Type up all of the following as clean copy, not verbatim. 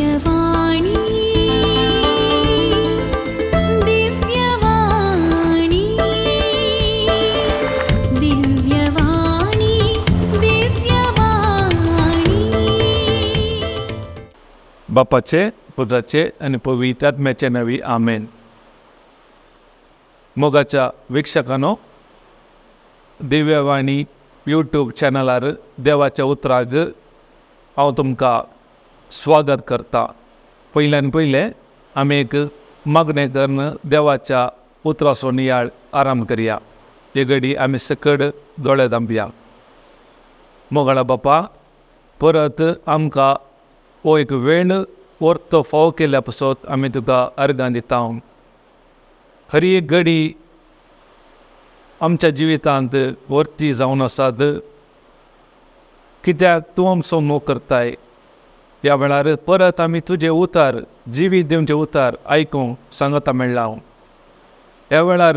दिव्यवाणी दिव्यवाणी दिव्यवाणी दिव्यवाणी. बापाचे, पुत्राचे आणि पवित्र आत्म्याचे नावी आमेन. मोगाच्या वीक्षकांनो, दिव्यवाणी यूट्यूब चॅनलार देवाच्या उतराक हांव तुमकां स्वागत करता. पयल्यान पयलें आमी एक मागणें करून देवाच्या उतराचो नियाळ आराम करया. हे घडी आमी सकड दोळे धांपया. मोगाळा बापा, परत आमकां हो एक वेळ वर्तो फाव केल्या पासत आमी तुका अर्गां दिता. हर एक घडी आमच्या जिवितांत वर्ती जावन आसात, कित्याक तूं आमचो मोग करताय. ह्या वेळार परत आमी तुजे उतार, जिवीत दिवचे उतार आयकूंक सांगता मेळ्ळा. ह्या वेळार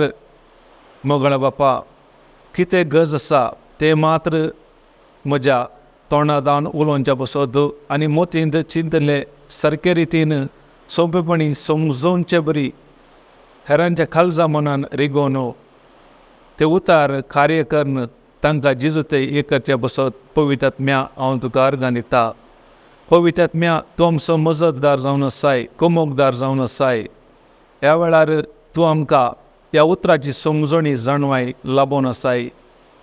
मोगळा बापा, कितें गरज आसा तें मात्र म्हज्या तोंडादान उलोवच्या बसत आनी मोतींत चिंतले सारके रितीन सोंपेपणी समजोवचे बरी हेरांच्या काळजा मनान रिगोवन ते उतार कार्य करून तांकां जिजूते एक करचे बसत पवित्र आत्म्या हांव तुका अर्गां दिता. पवित्र आत्म्या, तूं आमचो मजतदार जावन आसाय, कुमोगदार जावन आसाय. ह्या वेळार तूं आमकां ह्या उतराची समजणी जाणवाय लाबोवन आसाय.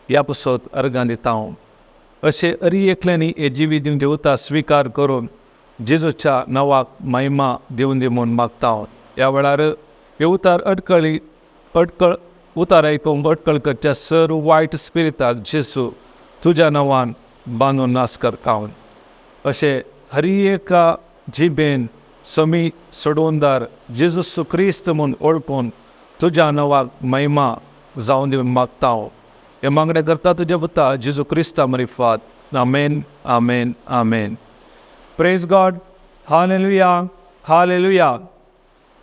ह्या बसत अर्गां दिता. अशें अरी एकल्यांनी हे जिवीत दिवचे उतार स्विकार करून जेजूच्या नांवाक महिमा दिवन दी म्हूण मागता. ह्या वेळार हे उतार अडकळ उतार आयकूंक अडकळ करच्या सर्व वायट स्पिरिताक जेजू तुज्या नांवान बांदून नाश करता. अशें हर एका जिबेन समी सोडवूनदार जेजू क्रिस्त म्हूण ओळखून तुज्या नांवाक महिमा जावन दिवन मागता. हे मागणें करता तुज्या पुता जेजू क्रिस्ता मरिफात. आमेन, आमेन, आमेन. Praise God. हालेलुया, हालेलुया.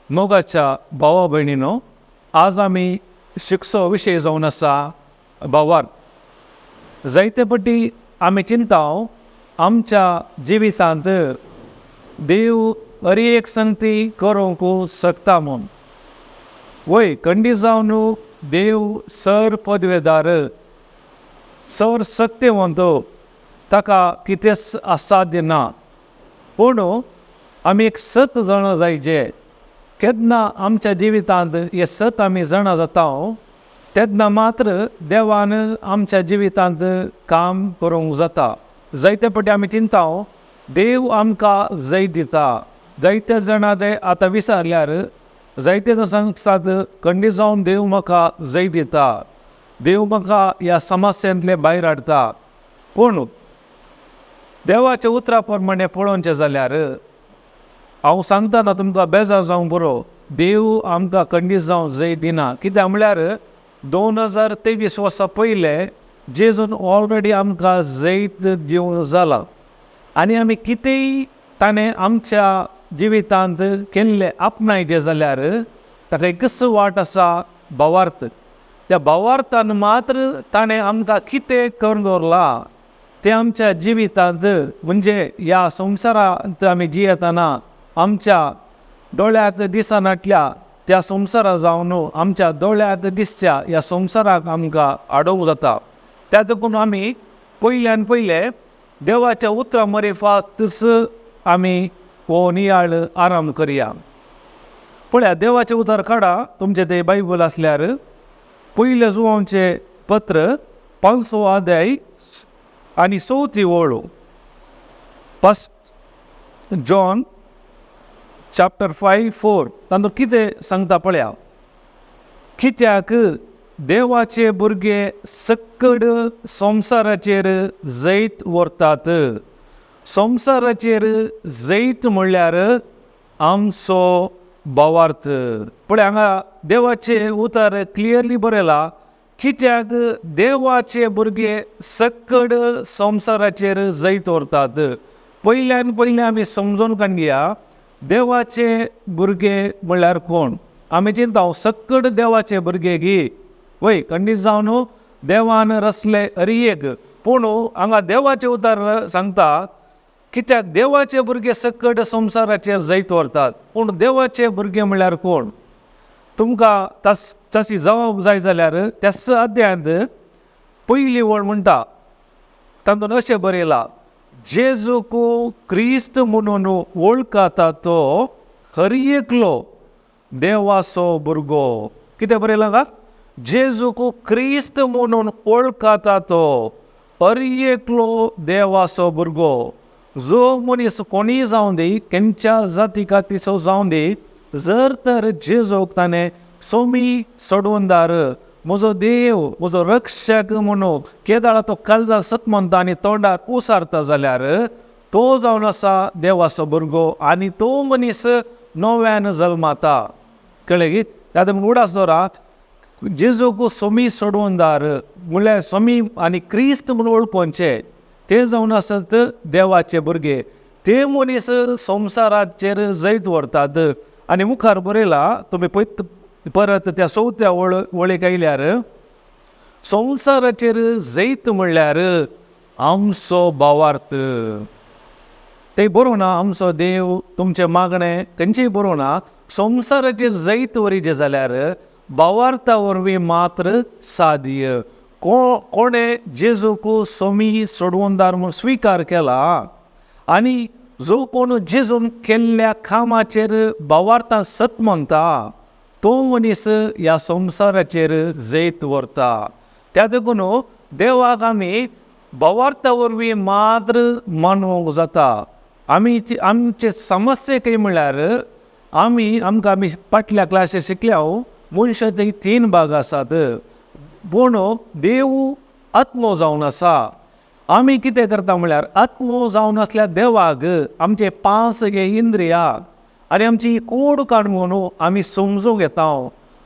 मोगाच्या भावा भयणीनो, आज आमी शिक्षो विशय जावन आसा भावार. जायते फावटी आमी चिंता आमच्या जिवितांत देव हर एक संगती करूंक शकता म्हूण. वय खंडी जावन देव सर पदवेदार, सर सत्यवंत, ताका कितेंच असाध्य ना. पूण आमी एक सत जाणा जायचे. केन्ना आमच्या जिवितांत हे सत आमी जाणा जाता तेन्ना मात्र देवान आमच्या जिवितांत काम करूंक जाता. जायते फावटी आमी चिंता देव आमकां जैत दिता. जायते जाणां ते आतां विचारल्यार जायते जाण सांगतात खंडी जावन देव म्हाका जैत दिता, देव म्हाका ह्या समस्यांतले भायर हाडटा. पूण देवाच्या उतरा प्रमाणे पळोवचें जाल्यार हांव सांगतना तुमकां बेजार जावंक बरो, देव आमकां खंडीत जावन जैत दिना. कित्याक म्हळ्यार 2023 वर्सा पयलें जेजून ऑलरेडी आमकां जैत दिवंक जाला. आनी आमी कितेंय ताणें आमच्या जिवितांत केल्लें आपणायचें जाल्यार ताका एकच वाट आसा, भावार्थ. त्या भावार्थान मात्र ताणें आमकां कितें करून दवरलां तें आमच्या जिवितांत, म्हणजे ह्या संवसारांत आमी जियेतना आमच्या दोळ्यांत दिसनाटल्या त्या संवसारा जावन आमच्या दोळ्यांत दिसच्या ह्या संवसाराक आमकां हाडूंक जाता. त्या देखून आमी पयल्यान पयलें देवाच्या उतरा मरेफातच आमी हो नियाळ आराम करया. पळया, देवाचें उतार काडा तुमचें तें बायबल आसल्यार. पयले जुवांचें पत्र 5 अध्याय आनी 4 ओळ. फर्स्ट जॉन चॅप्टर 5:4 तातूंत कितें सांगता पळया. कित्याक देवाचे भुरगे सकड संवसाराचेर जैत व्हरतात. संवसाराचेर जैत म्हणल्यार आमचो भावार्थ. पळय, हांगा देवाचे उतार क्लियरली बरयला. कित्याक देवाचे भुरगे सकड संवसाराचेर जैत व्हरतात. पयल्यान पयलें आमी समजून काडया देवाचे भुरगे म्हणल्यार कोण. आमी चिंता सकड देवाचे भुरगे गी, वय खंडीत जावन देवान रचले हर एक. पूण हांगा देवाचे उतार सांगता कित्याक देवाचे भुरगे सकट संवसाराचेर जैत व्हरतात, पूण देवाचे भुरगे म्हळ्यार कोण? तुमकां तशी जबाब जाय जाल्यार त्याच अध्यायांत पयली वळ म्हणटा, तातूंत अशें बरयलां, जेजूक क्रिस्त म्हणून वळखता तो हर एकलो देवाचो भुरगो. कितें बरयलां का? जेजूक क्रिस्त म्हणून वळखता तो हर एकलो देवाचो भुरगो. जो मनीस कोणीय जावं दी, खंयच्या जाती खातीचो जावं दी, जर तर जेजूक ताणें सोमी सोडून दार, म्हजो देव, म्हजो रक्षक म्हणून केदाळा तो काळजाक सत म्हणटा आनी तोंडार उसारता जाल्यार तो जावन आसा देवाचो भुरगो आनी तो मनीस नव्यान जल्माता. कळ्ळें की? तातूंत उडास दवरा, जेजूक सोमी सोडून दार म्हळ्यार सोमी आनी क्रिस्त म्हणून वळखुचे ते जावन आसत देवाचे भुरगे. ते मनीस संवसाराचेर जैत व्हरतात. आनी मुखार बरयलां, तुमी परत त्या 4थ्या वळेक आयल्यार, संवसाराचेर जैत म्हणल्यार आमचो भावार्थ. ते बरोवना आमचो देव तुमचें मागणें, खंयचेंय बरोवना. संवसाराचेर जैत वरीचे जाल्यार भावार्था वरवीं मात्र साध्य. कोणें जेजूक सोमी सोडवोनदार म्हूण स्विकार केला आनी जो कोण जेजून केल्ल्या कामाचेर भावार्थान सत म्हणटा, तो मनीस ह्या संवसाराचेर जैत व्हरता. त्या देखून देवाक आमी भावार्था वरवीं मात्र मानूंक जाता. आमचे समस्या म्हळ्यार आमी फाटल्या क्लासीर शिकल्या, मनशाचे 3 भाग आसात. पूण देव आत्मो जावन आसा. आमी कितें करता म्हळ्यार, आत्मो जावन आसल्या देवाक आमचे 5 इंद्रिया आनी आमची कूड काडून आमी समजूंक येता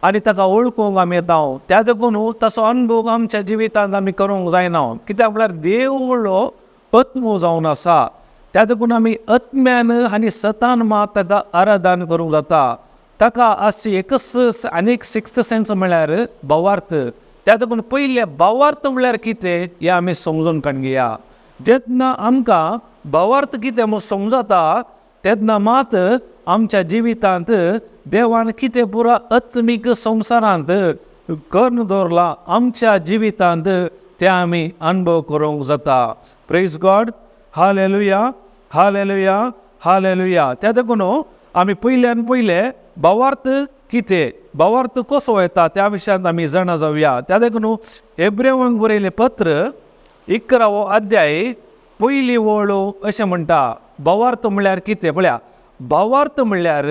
आनी ताका वळखूंक आमी येता. त्या देखून तसो अनुभव आमच्या जिवितांत आमी करूंक जायना. कित्याक म्हळ्यार देव म्हणलो आत्मो जावन आसा. त्या देखून आमी आत्म्यान आनी सतान मात ताका आराधन करूंक जाता. ताका अशी एकच आनीक 6th सेन्स म्हळ्यार भावार्थ. त्या देखून पयले भावार्थ म्हळ्यार कितें हें आमी समजून काडया. जेन्ना आमकां भावार्थ कितें म्हूण समजता, तेन्ना मात आमच्या जिवितांत देवान कितें पुरा आत्मीक संवसारांत करून दवरला आमच्या जिवितांत तें आमी अनुभव करूंक जाता. Praise God. हालेलुया, हालेलुया, हालेलुया. त्या देखून आमी पयल्यान पयले भावार्थ कितें, भावार्थ कसो येता त्या विशयांत आमी जाणा जावया. त्या देखून हेब्रेवांक बरयलें पत्र 11वो अध्याय पयली वळ अशें म्हणटा, भावार्थ म्हळ्यार कितें. पळया, भावार्थ म्हळ्यार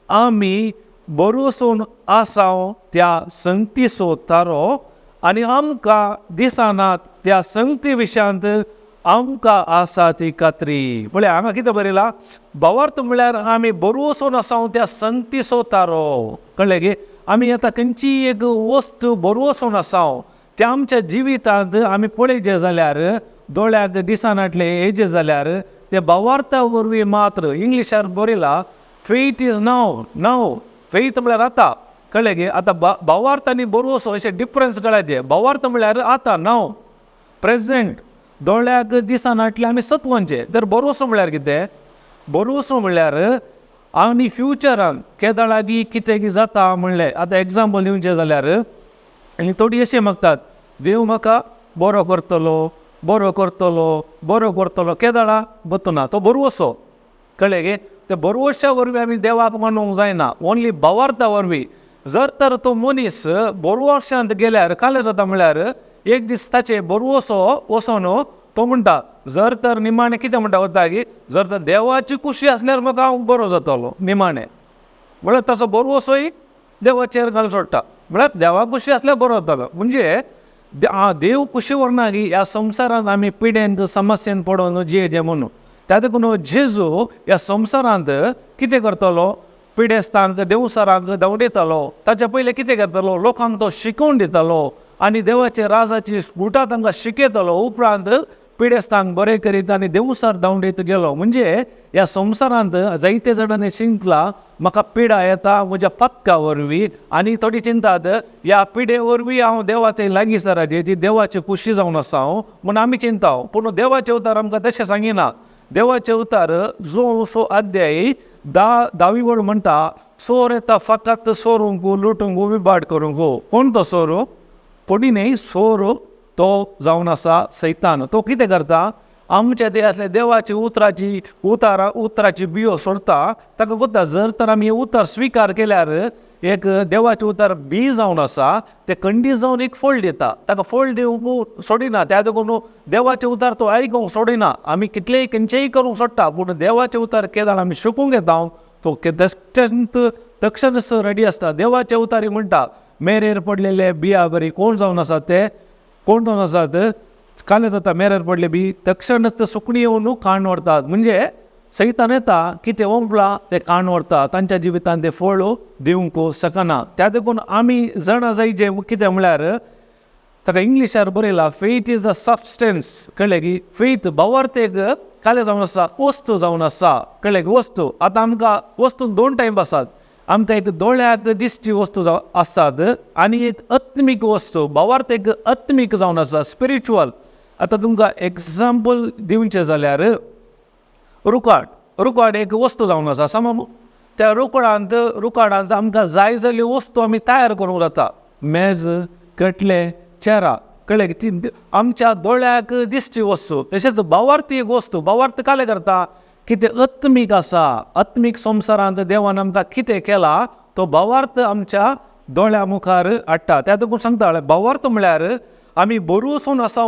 आमी बरोसून आसाव त्या संगतीचो तारो आनी आमकां दिसनात त्या संगती विशयांत आमकां आसा ती खात्री. पळया, हांगा कितें बरयलां, भावार्थ म्हळ्यार आमी बरोसून आसाव त्या संगतीचो तारो. कळ्ळें गे? आमी आतां खंयची एक वस्त बरोसून आसाव, त्या आमच्या जिवितांत आमी पळयचे जाल्यार दोळ्याक दिसनाटले हेजे जाल्यार ते भावार्था वरवीं मात्र. इंग्लिशार बरयलां, फेथ इज नाव. फेथ म्हळ्यार आतां. कळ्ळें गे? आतां भावार्थ आनी बरोवसो अशें डिफरन्स कळाचे. भावार्थ म्हळ्यार आतां, नाव, प्रेझेंट. दोळ्याक दिसनाटले आमी सत्वचे. तर बरोवसो म्हळ्यार कितें? बरोवसो म्हळ्यार आनी फ्युचरान केदाळागी कितें जाता म्हणलें. आतां एग्जाम्पल दिवचें जाल्यार आनी थोडी अशें मागतात, देव म्हाका बरो करतलो, बरो करतलो, बरो करतलो. केदाळा बतना, तो बरोवसो. कळ्ळें गे? ते बरोवशा वरवीं आमी देवाक मानूंक जायना, ओन्ली भावार्था वरवीं. जर तर तो मनीस बरोवशांत गेल्यार कालें जाता म्हळ्यार एक दीस ताचे बरोवसो वचोन तो म्हणटा, जर तर निमाणें कितें म्हणटा वता की, जर तर देवाची खुशी आसल्यार म्हाका हांव बरो जातलो निमाणें. म्हळ्यार तसो बरोवसोय देवाचेर घाल सोडटा. म्हळ्यार देवाक खुशी आसल्यार बरो जातलो. म्हणजे देव खुशी व्हरना की ह्या संवसारांत आमी पिडेंत समस्येन पडोन जियेचे म्हणून. त्या देखून जेजू ह्या संवसारांत कितें करतलो? पिडेस्तांक देवसारांक दवडितलो. ताचे पयलीं कितें करतलो? लोकांक तो शिकोवन दितलो आनी देवाच्या राजाची बुटां तांकां शिकयतलो. उपरांत पिडेस्तांक बरें करीत आनी देवसार दवडीत गेलो. म्हणजे ह्या संवसारांत जायते जाणांनी चिंतलां, म्हाका पिडा येता म्हज्या पत्का वरवीं, आनी थोडी चिंतात ह्या पिडे वरवीं हांव देवाचे लागींसराचे ती देवाची खुशी जावन आसा म्हणून आमी चिंता. पूण देवाचे उतर आमकां तशें सांगिना. देवाचे उतार जो सो अध्याय 10वी म्हणटा चोर येता फकत चोरूंक लुटूंक विबाट करूंक कोण तो चोर कोणी नाही चोर तो जावन आसा सैतान तो कितें करता आमच्या देहांतल्या देवाची उतराची बियो सोडता ताका कोत्ता जर तर आमी उतर स्विकार केल्यार एक देवाचे उतर बी जावन आसा ते खंडीत जावन एक फोल्ड दिता ताका फोल्ड दिवंक सोडिना त्या देखून देवाचे उतार तो आयकूंक सोडिना आमी कितलेय खंयचेय करूंक सोडटा पूण देवाचे उतार केदार आमी शिकूंक येता तो तक्षणच रेडी आसता देवाचे उतारी म्हणटा मेरेर पडलेले बिया बरी कोण जावन आसा ते कोण जावन आसात काले जाता मेरेर पडले बी तक्षणच सुकणी येवन काण व्हरतात म्हणजे सैतान येता कितें ओंपला ते काण व्हरता तांच्या जिवितांत ते फळ दिवंक शकना त्या देखून आमी जाणा जायचे कितें म्हळ्यार ताका इंग्लिशार बरयला फेथ इज द सबस्टन्स कळ्ळें की फेथ बावर्तेक काले जावन आसा वस्तू जावन आसा कळ्ळें की वस्तू आतां आमकां वस्तू 2 टायप आसात आमकां एक दोळ्याक दिसची वस्तू आसात आनी एक आत्मीक वस्तू बावर्तेक आत्मीक जावन आसा स्पिरिच्युअल आतां तुमकां एग्जाम्पल दिवचें जाल्यार रुकाड एक वस्तू जावन आसा समज त्या रुकाडांत आमकां जाय जाल्यो वस्तू आमी तयार करूंक जाता मेज कटले चेरां कळ्ळें ती आमच्या दोळ्याक दिसची वस्तू तशेंच बावार्थी एक वस्तू बावार्थ काले करता कितें आत्मीक आसा आत्मीक संवसारांत देवान आमकां कितें केला तो भावार्थ आमच्या दोळ्या मुखार हाडटा त्या देखून सांगता भावार्थ म्हळ्यार आमी बरो वचून आसा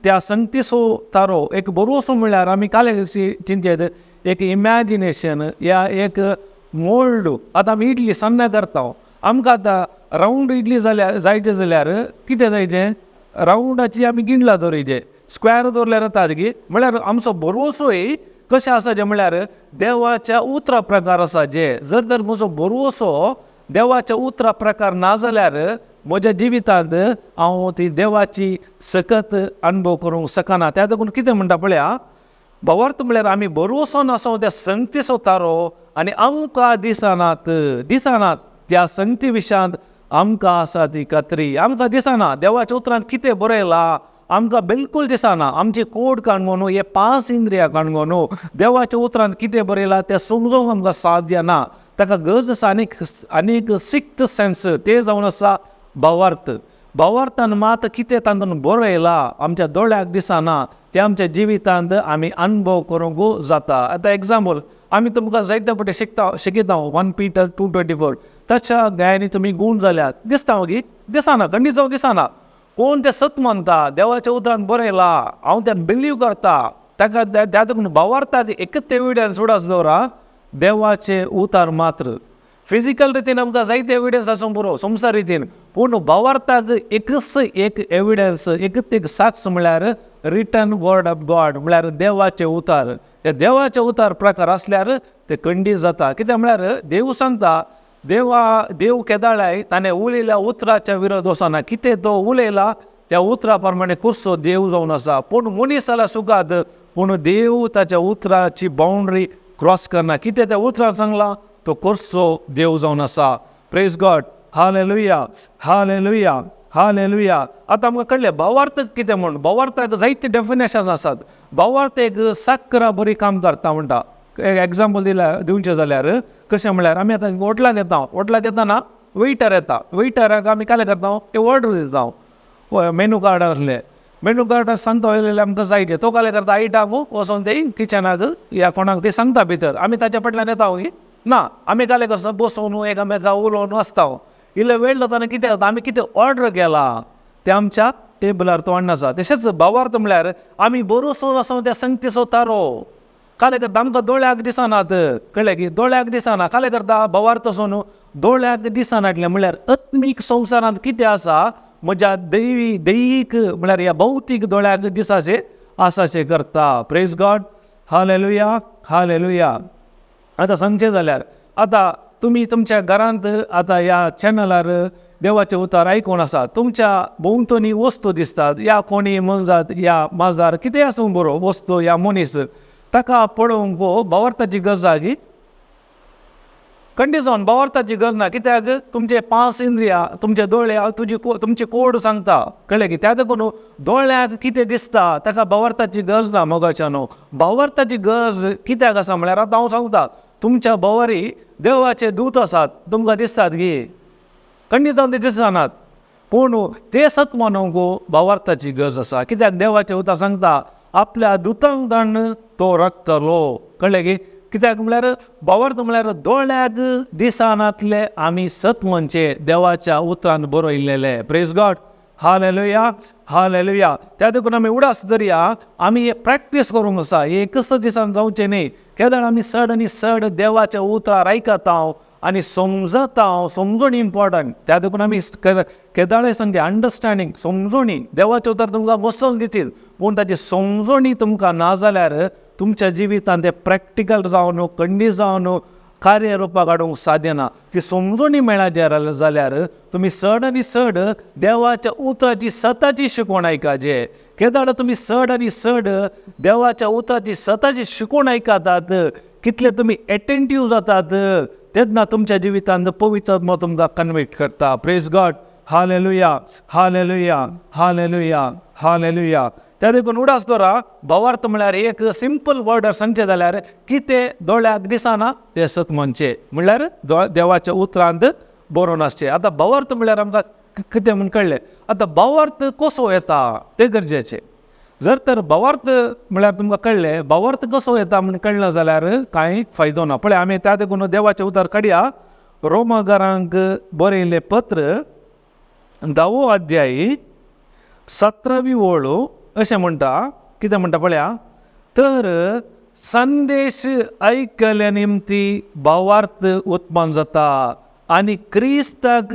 त्या संगतीचो तारो एक बरो वचून म्हळ्यार आमी काले चिंतेत एक इमॅजिनेशन या एक मोल्ड आतां आमी इडली सान्नां करता आमकां आतां रावंड इडली जायचे जाल्यार कितें जायचें रावंडाची आमी गिणला दवरचें स्क्वेअर दवरल्यार जाता गी म्हळ्यार आमचो बरोसोय कशें आसा जें म्हळ्यार देवाच्या उतरा प्रकार आसा जे जर म्हजो बरोसो देवाच्या उतरा प्रकार ना जाल्यार म्हज्या जिवितांत हांव ती देवाची सकत अनुभव करूंक शकना त्या देखून कितें म्हणटा पळया भावार्थ म्हळ्यार आमी बरोसोन आसा त्या संगतीचो तारो आनी आमकां दिसनात त्या संगती विशयांत आमकां आसा ती खात्री आमकां दिसना देवाच्या उतरांत कितें बरयलां आमकां बिलकूल दिसना आमची कोड काणगो न्हू हे 5 इंद्रियां काणगो न्हू देवाच्या उतरांत कितें बरयलां तें समजूंक आमकां साध्य ना ताका गरज आसा आनीक सिक्स्थ सेन्स तें जावन आसा भावार्थान मात कितें तातूंत बरयलां आमच्या दोळ्याक दिसना तें आमच्या जिवितांत आमी अनुभव करूंक जाता आतां एग्जाम्पल आमी तुमकां जायते फावटी शिकयता 1 Peter 2:24 ताच्या गायनी तुमी गूण जाल्यात दिसता गी दिसना खंडीत जावं दिसना कोण तें सत म्हणटा देवाच्या उतरांत बरयलां हांव तें बिलीव करता ताका त्या देखून भावार्थात एकच एविडन्स उडास दवरा देवाचे उतार मात्र फिजिकल रितीन आमकां जायते एविडन्स आसूं पुरो संवसार रितीन पूण भावार्थात एकच एक एविडन्स एकच एक साक्ष म्हळ्यार रिटन वर्ड ऑफ गॉड म्हळ्यार देवाचे उतार ते देवाचे उतार प्रकार आसल्यार ते खंडीत जाता कित्याक म्हळ्यार देव सांगता देव केदाळाय ताणें उलयल्या उतराच्या विरोध वचना कितें तो उलयला त्या उतरा प्रमाणे कसो देव जावन आसा पूण मनीस जाल्यार सुखात पूण देव ताच्या उतराची बाउंड्री क्रॉस करना कितें त्या उतरान सांगलां तो कसो देव जावन आसा प्रेज गॉड हालेलुया हालेलुया हालेलुया आतां आमकां कळ्ळें भावार्थ कितें म्हण भावार्थाक जायते डेफिनेशन आसात भावार्थ एक साकरा बरी काम करता म्हणटा एग्जाम्पल दिवचें जाल्यार कशें म्हळ्यार आमी आतां हॉटलाक येतना वेटर येता वेटराक आमी काले करता ते ऑर्डर दिता मेनू कार्ड आसलें मेनू कार्ड सांगता वयलेले आमकां जायते तो काले करता आयटाक वचोन ते किचनाक या कोणाक ते सांगता भितर आमी ताच्या फाटल्यान येता ना आमी काले करता बसोन एकामेका उलोवन वचता इल्लो वेळ जाताना कितें जाता आमी कितें ऑर्डर केला ते आमच्या टेबलार तो आसा तशेंच भावार्थ म्हळ्यार आमी बरोसो वचोन त्या संगतीचो तारो काले करता आमकां दोळ्याक दिसनात कळ्ळें की दोळ्याक दिसना काले करता भावार्थ वचोन दोळ्याक दिसनाटलें म्हळ्यार आत्मीक संवसारांत कितें आसा म्हज्या दैवीक म्हळ्यार ह्या भौतीक दोळ्याक दिसाचे आसाचे करता प्रेज गॉड हालेलुया हालेलुया आतां सांगचें जाल्यार आतां तुमी तुमच्या घरांत आतां ह्या चॅनलार देवाचे उतार आयकून आसा तुमच्या भोंवतणी वस्तू दिसतात या कोणी मनजात या माजार कितें आसूं बरो वस्तू या मनीस ताका पळोवंक भावार्थाची गरज आसा की कंडी जावन भावार्थाची गरज ना, कित्याक तुमचे 5 इंद्रिया, तुमचे दोळे तुमचे कोड सांगता, कळ्ळें की त्या देखून दोळ्याक कितें दिसता ताका भावार्थाची गरज ना मोगाच्या न्हू. भावार्थाची गरज कित्याक आसा म्हळ्यार आतां हांव सांगता, तुमच्या भोंवरी देवाचे दूत आसात, तुमकां दिसतात गी, खंडीत जावन ते दिसनात, पूण ते सत मनोवंक भावार्थाची गरज आसा. कित्याक देवाचे उतर सांगता आपल्या दुतांक धाडून तो रक्तलो, कळ्ळें की. कित्याक म्हळ्यार भावार्थ म्हळ्यार दोळ्याक दिसनातले आमी सत्वचे देवाच्या उतरान बरयलेले. प्रेज गॉड, हालेलुया, हालेलुया. त्या देखून आमी उडास धरया, आमी हे प्रॅक्टीस करूंक आसा, एकच दिसान जावचें न्ही. केदाळ आमी चड आनी चड देवाच्या उतरार आयकता आनी समजता, समजून इम्पॉर्टंट. त्या देखून आमी केदाळे सांगता अंडरस्टँडींग, समजुणी. देवाचे उतर तुमकां बसोवन दितील, पूण ताची समजुणी तुमकां ना जाल्यार तुमच्या जिवितांत ते प्रॅक्टिकल जावन खंडीत जावन कार्यरुपाक हाडूंक साध्य ना. ती समजुणी मेळ्ळ्या जाल्यार तुमी चड आनी चड देवाच्या उतराची सताची शिकवण आयकाचे. केदाळ तुमी चड आनी चड देवाच्या उतराची सताची शिकवण आयकतात, कितले तुमी एटेंटीव जातात, तेन्ना तुमच्या जिवितांत पवित्र आत्मा तुमकां कन्विक्ट करता. प्रेज गॉड, हालेलुया, हालेलुया, हालेलुया, हालेलुया. त्या देखून उडास धरा, भावार्थ म्हळ्यार एक सिंपल वर्ड सांगचे जाल्यार कितें दोळ्याक दिसना ते सत्मनचे, म्हळ्यार देवाच्या उतरांत बरोवन आसचे. आतां भावार्थ म्हळ्यार आमकां कितें म्हूण कळ्ळें. आतां भावार्थ कसो येता तें गरजेचें. जर तर भावार्थ म्हळ्यार तुमकां कळ्ळें, भावार्थ कसो येता म्हूण कळना जाल्यार कांय फायदो ना. पळय आमी त्या देखून देवाचें उतर काडया. रोमाकारांक बरयल्लें पत्र 10वो अध्याय 17वी ओळ अशें म्हणटा. कितें म्हणटा पळया, तर संदेश आयकले निमती भावार्थ उत्पन्न जाता आनी क्रिस्ताक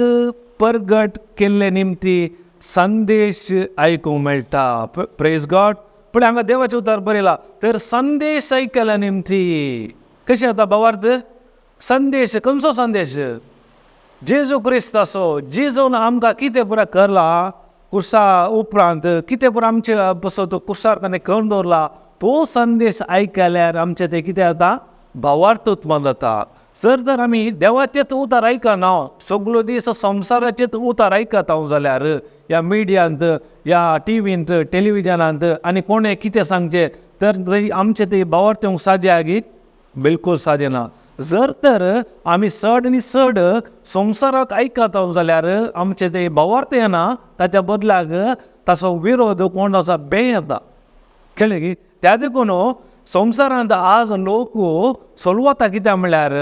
परगट केल्ले निमती संदेश आयकूंक मेळटा. Praise God. पण हांगा देवाचें उतर बरयला, तर संदेश आयकले निमती. कशें जाता भावार्थ? संदेश, खंयचो संदेश? जेजू क्रिस्ताचो. जेजून आमकां कितें पुराय करला कुर्सा उपरांत, कितें पुराय आमचे बसो तो कुर्सार ताणें करून दवरला, तो संदेश आयकल्यार आमचें तें कितें जाता? भावार्थ उत्पन्न जाता. जर तर आमी देवाचेच उतर आयकना, सगळो दीस संवसाराचेच उतर आयकता जाल्यार ह्या मिडियांत, ह्या टीव्हींत, टेलिव्हिजनांत आनी कोणें कितें सांगचें, तर आमचें तें भावार्थ येवंक साध्य आगी? बिलकूल साध्य ना. जर तर आमी चड आनी चड संवसाराक आयकता जाल्यार आमचें तें भावार्थ येना, ताच्या बदलाक ताचो विरोध कोण आसा बें येता. कळ्ळें की. त्या देखून संवसारांत आज लोक चलवता कित्याक म्हळ्यार,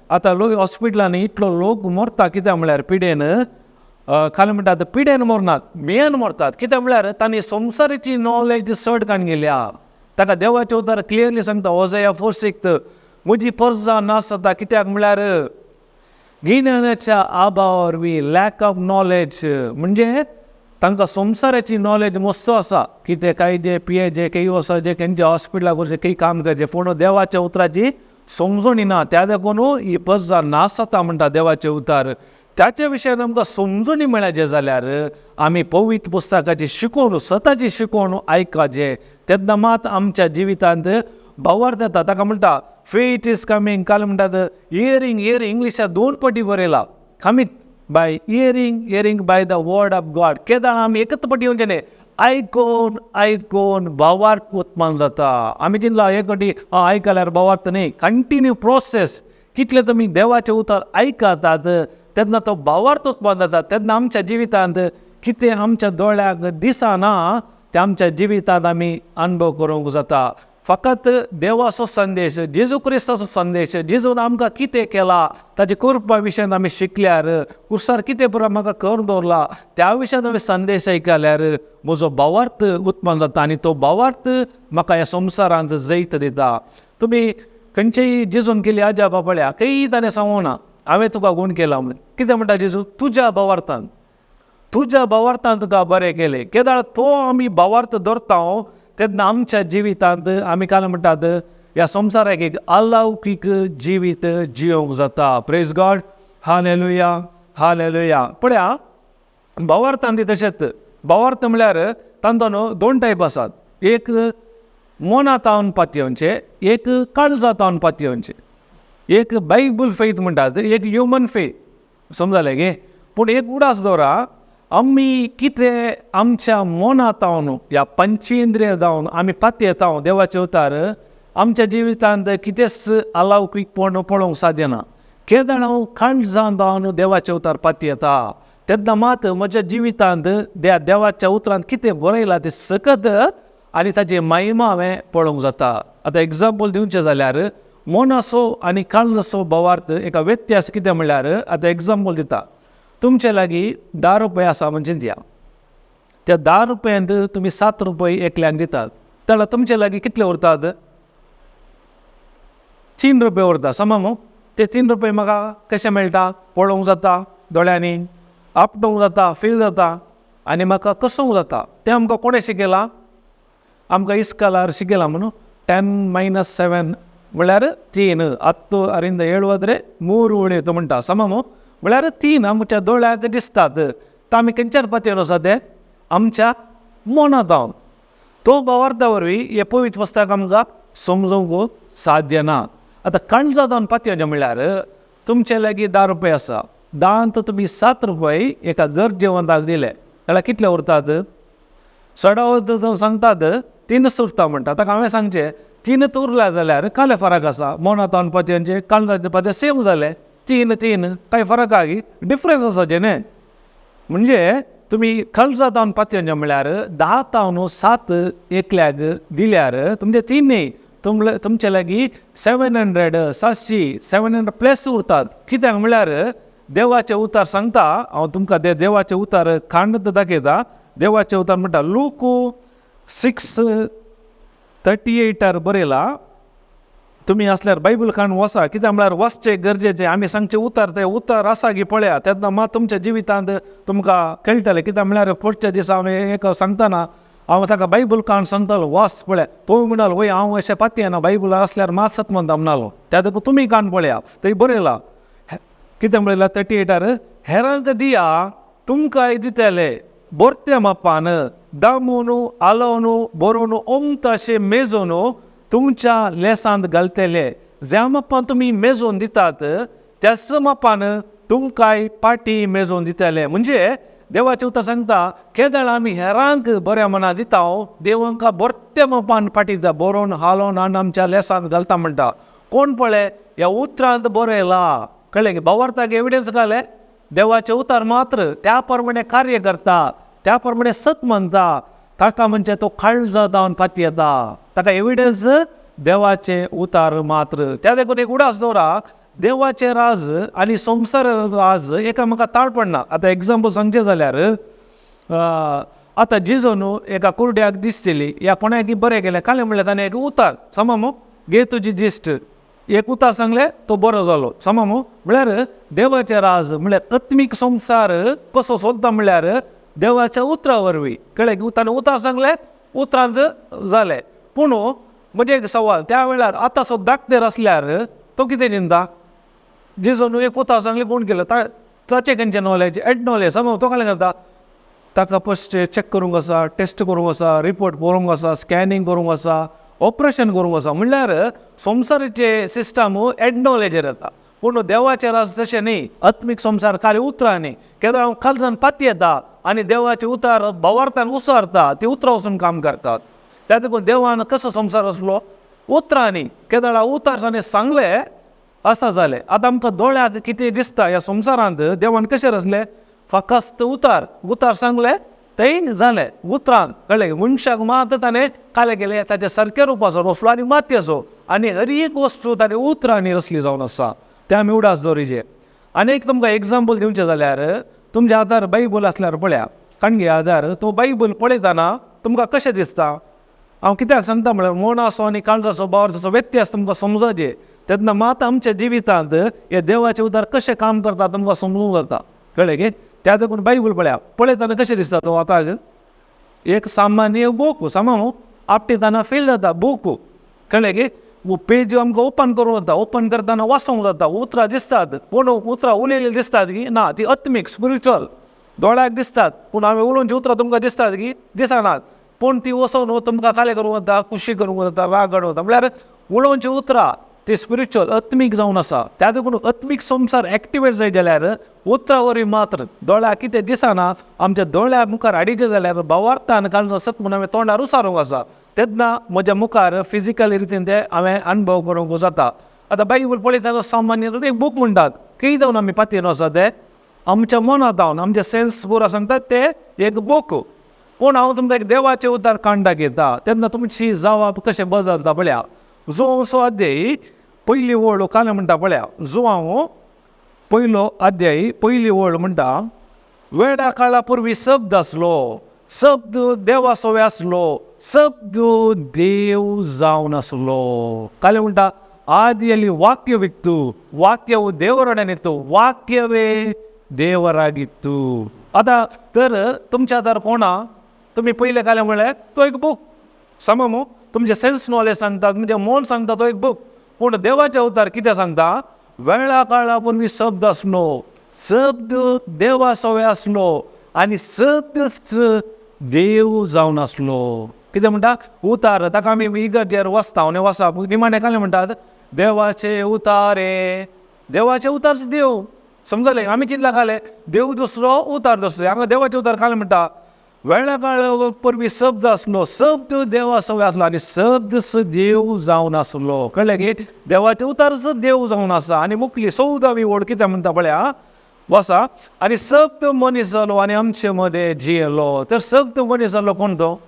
आतां लोक हॉस्पिटलांनी इतलो लोक मरता कित्याक म्हळ्यार पिडेन, खाली म्हणटात पिडेन मरनात, मेन मरतात. कित्याक म्हळ्यार तांणी संवसाराची नॉलेज चड काण गेल्या. ताका देवाचें उतर क्लियरली सांगता, होसेया 4:6, म्हजी परजा नास जाता. कित्याक म्हळ्यार गिन्यानाच्या अभावा वरवीं, लॅक ऑफ नॉलेज, म्हणजे तांकां संवसाराची नॉलेज मस्तो आसा. कितें काही जे पियेचे, काही वचचे, खंयचे हॉस्पिटलाक वचचे, काही काम करचे, पूण देवाच्या उतराची समजणी ना. त्या देखून ही परजा नास जाता म्हणटा देवाचें उतर. त्याच्या विशयान आमकां समजुणी मेळचे जाल्यार आमी पवित्र पुस्तकाची शिकवण, स्वताची शिकवण आयकाचे. तेन्ना मात आमच्या जिवितांत भावार्थ येता. ताका म्हणटा फेथ इज कमींग. काल म्हणटात हियरींग, इंग्लिशांत 2 पटी बरयला, कमीत by hearing by the word of God. केदाळ आमी एकच पटी येवचें न्ही, आयकून भावार्थ उत्पन्न जाता. आमी चिंतला एक पटी आयकल्यार भावार्थ न्ही, कंटिन्यू प्रोसेस. कितले तुमी देवाचें उतर आयकतात तेन्ना तो भावार्थ उत्पन्न जाता. तेन्ना आमच्या जिवितांत कितें आमच्या दोळ्याक दिसना तें आमच्या जिवितांत आमी अनुभव करूंक जाता. फकत देवाचो संदेश, जेजू क्रिस्ताचो संदेश, जेजून आमकां कितें केलां ताचे कृपा विशयान आमी शिकल्यार, कुर्सार कितें पुराय म्हाका करून दवरला त्या विशयान आमी संदेश आयकल्यार म्हजो भावार्थ उत्पन्न जाता आनी तो भावार्थ म्हाका ह्या संवसारांत जैत दिता. तुमी खंयचेय जेजून केली आजापा पळया, खंय ताणें सांगूंक ना हांवें तुका गूण केला म्हणून. कितें म्हणटा जेजू? तुज्या भावार्थान तुका बरें केलें. केदाळ तो आमी भावार्थ धरता तेन्ना आमच्या जिवितांत आमी काल म्हणटात ह्या संवसाराक एक अलौकीक जिवीत जियोंक जाता. प्रेज गॉड, हालेलुया, हालेलुया. पळया भावार्थांत तशेंच. भावार्थ म्हळ्यार तांतून 2 टायप आसात. एक मनांतावन पातयेवचें, एक काळजांतावन पातयेवचें. एक बायबल फेथ म्हणटात, एक ह्युमन फेथ, समजलें गे. पूण एक उडास दवरा, आमी कितें आमच्या मनांत न्हू, ह्या पंचेंद्रिय जावन आमी पातयेता येता देवाचे उतार आमच्या जिवितांत कितेंच अलौकीकपण पळोवंक साध्य ना. केदां हांव काळजांत जावन देवाचे उतार पातयेता येता, तेन्ना मात म्हज्या जिवितांत देवाच्या उतरांत कितें बरयलां तें सकत आनी ताची महिमा हांवें पळोवंक जाता. आतां एग्जाम्पल दिवचें जाल्यार मोनासो आनी काळजाचो भावार्थ एका व्यत्यास कितें म्हणल्यार, आतां एग्जाम्पल दिता, तुमचे लागीं 10 रुपये आसा म्हणजे दिया. त्या 10 रुपयांत तुमी 7 रुपये एकल्याक दितात, जाल्यार तुमचे लागीं कितले उरतात? 3 रुपये उरता. समज ते 3 रुपये म्हाका कशें मेळटा? पळोवंक जाता दोळ्यांनी, आपटोवंक जाता, फील जाता आनी म्हाका कसोवंक जाता. तें आमकां कोणें शिकयलां? आमकां इस्कालार शिकयलां म्हणून 10 - 7 म्हळ्यार 3. 10 अरिंद 7 वद्रे 3 उणें म्हणटा. समज म्हळ्यार 3 आमच्या दोळ्यांत दिसतात. तर आमी खंयच्यान पातयेन आसा ते? आमच्या मनांत जावन. तो भावार्था वरवीं हे पवित्र पुस्तक आमकां समजोवंक साध्य ना. आतां काळजांत जावन पातयेचें म्हळ्यार तुमचे लागीं 10 रुपये आसा, 10 तुमी 7 रुपये एका गरजेवंताक दिले जाल्यार कितले उरतात? सडा सांगतात 3 उरता म्हणटा. ताका हांवें सांगचें 3 उरल्या जाल्यार काले फरक आसा? मनांत जावन पातयेचें काळजाचें पातयें सेम जालें. 3 कांय फरक आहा की? डिफरन्स आसाचें न्ही. म्हणजे तुमी काळजांत जावन पातयेचें म्हळ्यार 10 न्हू 7 एकल्याक दिल्यार तुमचे 3 न्ही, तुमचे लागीं 700 700 प्लस उरतात. कित्याक म्हळ्यार देवाचे उतार सांगता, हांव तुमकां ते देवाचे उतार कांड दाखयता. देवाचे उतार म्हणटा लूक 6:38 बरयलां. तुमी आसल्यार बायबल कांड वसा, कित्याक म्हळ्यार वचचें गरजेचें. आमी सांगचे उतार ते उतार आसा की पळया, तेन्ना मात तुमच्या जिवितांत तुमकां कळटलें. कित्याक म्हळ्यार फुडच्या दिसा हांवें एक सांगतना हांव ताका बायबल कांड सांगतालो, वाच पळया. तो म्हणलो वय हांव अशें पातयेना, बायबल आसल्यार मातसत म्हणटा म्हणलो. त्या देखून तुमी कांड पळया, थंय बरयलां. कितें म्हणलां 38 हेरांक दिया तुमकांय दितले, बोरत्या मापान दामून आलोवन बरोवन ओमत अशें मेजोन तुमच्या लेसांत घालतले. ज्या मापान तुमी मेजोन दितात त्याच मापान तुमकांय पाटी मेजोन दितले. म्हणजे देवाचे उतर सांगता, केदाळ आमी हेरांक बऱ्या मना दिता, देव आमकां बोरत्या मापान पाटी दिता, बरोवन हालोवन आनी आमच्या लेसांत घालता म्हणटा. कोण पळय ह्या उतरांत बरयला, कळ्ळें की? भावार्थाक एविडन्स घाले. देवाचे उतार मात्र त्या प्रमाणे कार्य करता, त्या प्रमाणे सत म्हणटा. ताका म्हणजे तो काळजांत जावन पातयेता, ताका एविडन्स देवाचे उतार मात्र. त्या देखून एक उडास दवरा, देवाचे राज आनी संसार राज एकामेका ताळ पडना. आतां एग्जाम्पल सांगचें जाल्यार आतां जिजो न्हू एका कुरड्याक दिसतली, ह्या कोणाक बरें गेलें कालें म्हणलें ताणें एक उतार समज घे तुजी दिश्ट, एक उतार सांगलें तो बरो जालो. समज म्हळ्यार देवाचे राज म्हळ्यार आत्मीक संसार कसो सोदता म्हळ्यार देवाच्या उतरा वरवीं. कळ्ळें की? ताणें उतार सांगलें, उतरांत जालें. पूण म्हणजे एक सवाल, त्या वेळार आतां सो धाकटेर आसल्यार तो कितें चिंता? जिजो न्हू एक उतार सांगलें, कोण केलं ताचें खंयचें नॉलेज एड नॉलेज. समज तो कालें करता, ताका फस्ट चॅक करूंक आसा, टेस्ट करूंक आसा, रिपोर्ट पळोवंक आसा, स्कॅनिंग करूंक आसा, ऑपरेशन करूंक आसा. म्हणल्यार संवसाराचे सिस्टम एड नॉलेजर येता. पूण देवाचे राज तशें न्ही, आत्मीक संसार खाली उतरां न्ही. केदां हांव काळजान पातयेता आनी देवाचे उतार भावार्थान उसरता, ती उतरां वचून काम करतात. त्या देखून देवान कसो संसार आसलो? उतरां न्ही. केदां उतार ताणें सांगलें आसा जालें. आतां आमकां दोळ्याक कितें दिसता ह्या संवसारांत देवान कशें आसलें? फकस्त उतार सांगलें थंय जालें उतरांत. कळ्ळें? मनशाक मात ताणें कालें केलें, ताचे सारके रुपाचो रसलो आनी मातयेचो, आनी हर एक वस्तू ताणें उतरांनी रचली जावन आसा. ते आमी उडास दवरीचे. आनी एक तुमकां एग्जाम्पल दिवचें जाल्यार तुमच्या आदार बायबल आसल्यार पळया, काणगे आदार तो बायबल पळयतना तुमकां कशें दिसता? हांव कित्याक सांगता म्हळ्यार मोनाचो आनी काळजाचो भावार्थाचो व्यत्यास तुमकां समजचे. तेन्ना मात आमच्या जिवितांत हे देवाचे उतार कशें काम करता तुमकां समजूंक जाता. कळ्ळें की? त्या देखून बायबल पळयतना कशें दिसता तो? आतां एक सामान्य बूक समज आपटितना फील जाता बूक. कळ्ळें की? पेज आमकां ओपन करूंक जाता, ओपन करतना वाचूंक जाता, उतरां दिसतात. पूण उतरां उलयली दिसतात की ना, ती आत्मीक स्पिरिच्युअल दोळ्याक दिसतात. पूण हांवें उलोवची उतरां तुमकां दिसतात की दिसनात. पूण ती वचोन तुमकां कालें करूंक जाता, खुशी करूंक जाता, राग हाडूंक जाता. म्हळ्यार उलोवची उतरां ते स्पिरिच्युअल आत्मीक जावन आसा. त्या देखून आत्मीक संसार एक्टिवेट जाय जाल्यार उतरा वरी मात्र दोळ्याक कितें दिसना आमच्या दोळ्या मुखार हाडिचें जाल्यार भावार्थान काल सत म्हणून हांवें तोंडार उसारूंक आसा तेन्ना म्हज्या मुखार फिजिकल रितीन ते हांवें अनुभव करूंक जाता. आतां बायबल पळयतना सामान्य एक बूक म्हणटात खंय जावन आमी पातयेन आसा ते आमच्या मनांत जावन आमचे सेन्स पुरो सांगतात ते एक बूक. पूण हांव तुमकां एक देवाचे उतार काण दाखयता तेन्ना तुमची जबाब कशें बदलता पळया. जुवांवचो अध्याय पयली ओळ काल म्हणटा पळया. जुवांव पयलो अध्याय पयली ओळ म्हणटा वेळा काळा पुर्वी शब्द आसलो, शब्द देवासोवे आसलो, शब्द देव जावन आसलो. काल म्हणटा ಆದಿಯಲ್ಲಿ ವಾಕ್ಯವಿತ್ತು, ವಾಕ್ಯವು ದೇವರೊಡನಿತ್ತು, ವಾಕ್ಯವೇ ದೇವರಾಗಿತ್ತು. आता तर तुमच्या आतार कोणा तुम्ही पयले काले म्हळ्यार तो एक बूक सममू तुमचे सेन्स नॉलेज सांगता तुमचे मन सांगता तो एक बूक. पूण देवाचे अवतार कितें सांगता वेळा काळा पुर्वी शब्द आसलो, शब्द देवा सवे आसलो आनी शब्द देव जावन आसलो. कितें म्हणटा उतार ताका आमी इगर्जेर वचता हांव वसा निमाणे काले म्हणटात देवाचे उतारे. देवाचे उतार देव समजले आमी चिंतला काले देव दुसरो उतार दुसरे. हांगा देवाचे उतार काले म्हणटा वेळा काळा पुर्वी शब्द आसलो, शब्द देवा सवे आसलो आनी शब्द देव जावन आसलो. कळ्ळें की देवाचे उतार देव जावन आसा. आनी मुखली 14वी ओळ कितें म्हणटा पळया वसा आनी शब्द मनीस जालो आनी आमचे मदें जियेलो. तर शब्द मनीस जालो कोण तो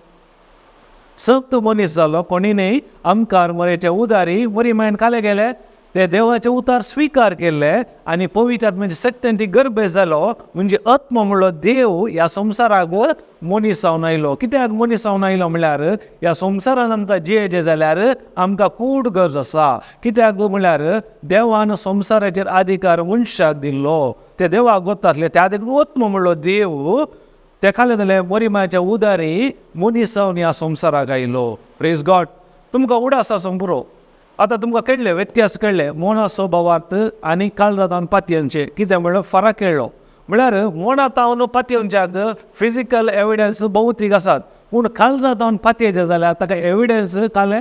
सक्त मनीस जालो कोणीनय आमकां मरेचे उदारी बरी मायन काले गेले ते देवाचे उतार स्विकार केले आनी पवित्र आत्म्याचे सत्यान ती गर्भ जालो म्हणजे आत्मा म्हणलो देव ह्या संवसाराक मनीस जावन आयलो. कित्याक मनीस जावन आयलो म्हळ्यार ह्या संवसारान आमकां जियेचें जाल्यार आमकां खूब गरज आसा. कित्याक म्हळ्यार देवान संवसाराचेर अधिकार मनशाक दिल्लो. ते देवाक गोतासले त्या देखून आत्मा म्हणलो देव ते खाले जाल्यार बरी मायच्या उदारी मनीस जावन ह्या संवसाराक आयलो. Praise God. तुमकां उडास आसा पुरो. आतां तुमकां कळ्ळें व्यत्यास कळ्ळें मोना स्वभावार्थ आनी काळजातावन पातयेंचे कितें म्हणल्यार फरक कळ्ळो. म्हळ्यार मोनातावन पातयेंच्याक फिजिकल एविडन्स भौतीक आसात पूण काळजातावन पातयेचें जाल्यार ताका एविडन्स काले